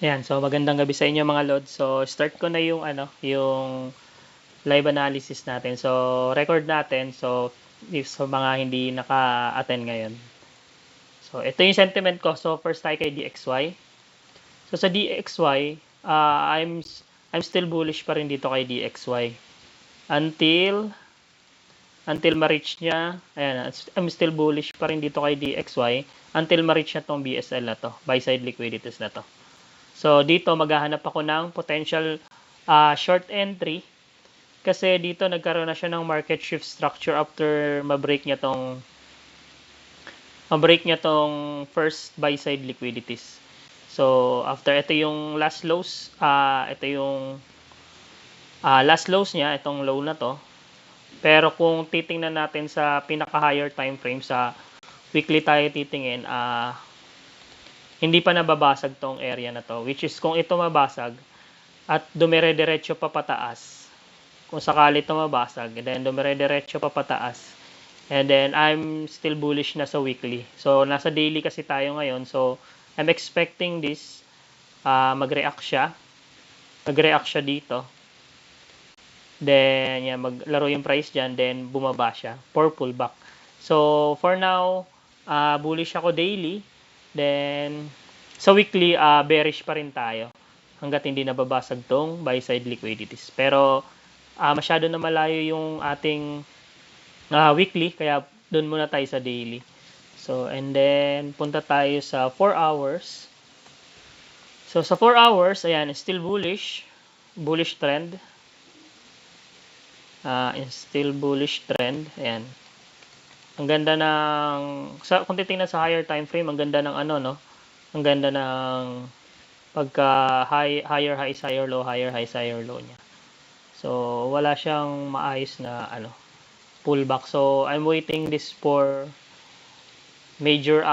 Ayan, so magandang gabi sa inyo mga Lord. So start ko na yung yung live analysis natin. So record natin. So if sa mga hindi naka-attend ngayon. So ito yung sentiment ko. So first tayo kay DXY. So sa DXY, I'm still bullish pa rin dito kay DXY until ma-reach niya. Ayan, I'm still bullish pa rin dito kay DXY until ma-reach na tong BSL na to, buy side liquidities na to. So dito maghahanap ako ng potential short entry kasi dito nagkaroon na siya ng market shift structure after ma-break niya tong first buy side liquidities. So after ito yung last lows, ito yung last lows niya, itong low na to. Pero kung titingnan natin sa pinaka higher time frame sa weekly tayo titingin, hindi pa nababasag tong area na to, which is kung ito mabasag at dumire-diretso pa pataas, kung sakali ito mabasag, and then dumire-diretso pa pataas, and then I'm still bullish na sa weekly. So nasa daily kasi tayo ngayon, so I'm expecting this mag-react siya dito, then yan, maglaro yung price dyan, then bumaba siya for pullback. So for now, bullish ako daily. Then sa weekly, bearish pa rin tayo hanggat hindi nababasag tong buy side liquidities. Pero masyado na malayo yung ating weekly, kaya doon muna tayo sa daily. So and then punta tayo sa 4 hours. So sa 4 hours, ayan, still bullish trend. Still bullish trend. Ayan. Ang ganda ng kung titingnan sa higher time frame, ang ganda ng Ang ganda ng pagka higher highs, higher low, higher highs, higher low niya. So wala siyang maayos na pullback. So I'm waiting this for major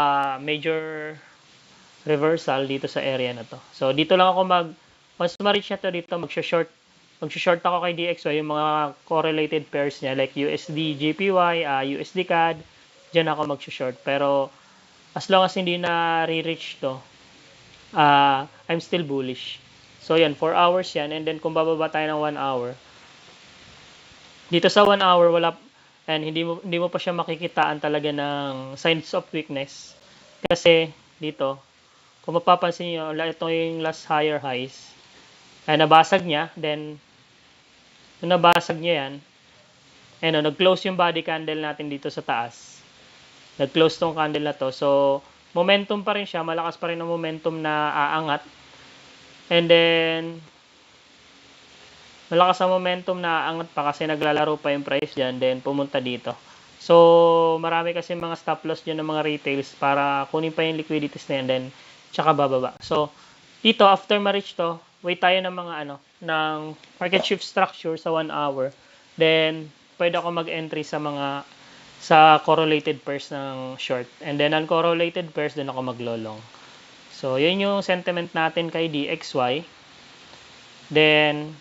reversal dito sa area na to. So dito lang ako once ma-reach na to dito, magsho-short ako kay DXY, yung mga correlated pairs niya like USD JPY, USD CAD, diyan ako magsho-short. Pero as long as hindi na re-reach to, I'm still bullish. So yan, 4 hours yan, and then kung bababa tayo ng 1 hour, dito sa 1 hour wala, and hindi mo pa siya makikitaan talaga ng signs of weakness. Kasi dito, kung mapapansin niyo, ito yung last higher highs, ay nabasag niya, then nung nabasag niya yan, nag-close yung body candle natin dito sa taas. Nag-close tong candle na to. So, momentum pa rin siya. Malakas pa rin ang momentum na aangat. And then, malakas ang momentum na aangat pa kasi naglalaro pa yung price dyan. Then, pumunta dito. So, marami kasi mga stop loss dyan ng mga retails para kunin pa yung liquidities na yan. Then, tsaka bababa. So, dito, after ma-reach to, wait tayo ng mga ng market shift structure sa 1 hour. Then, pwede ako mag-entry sa correlated pairs ng short. And then, uncorrelated pairs, doon ako maglolong. So, yun yung sentiment natin kay DXY. Then,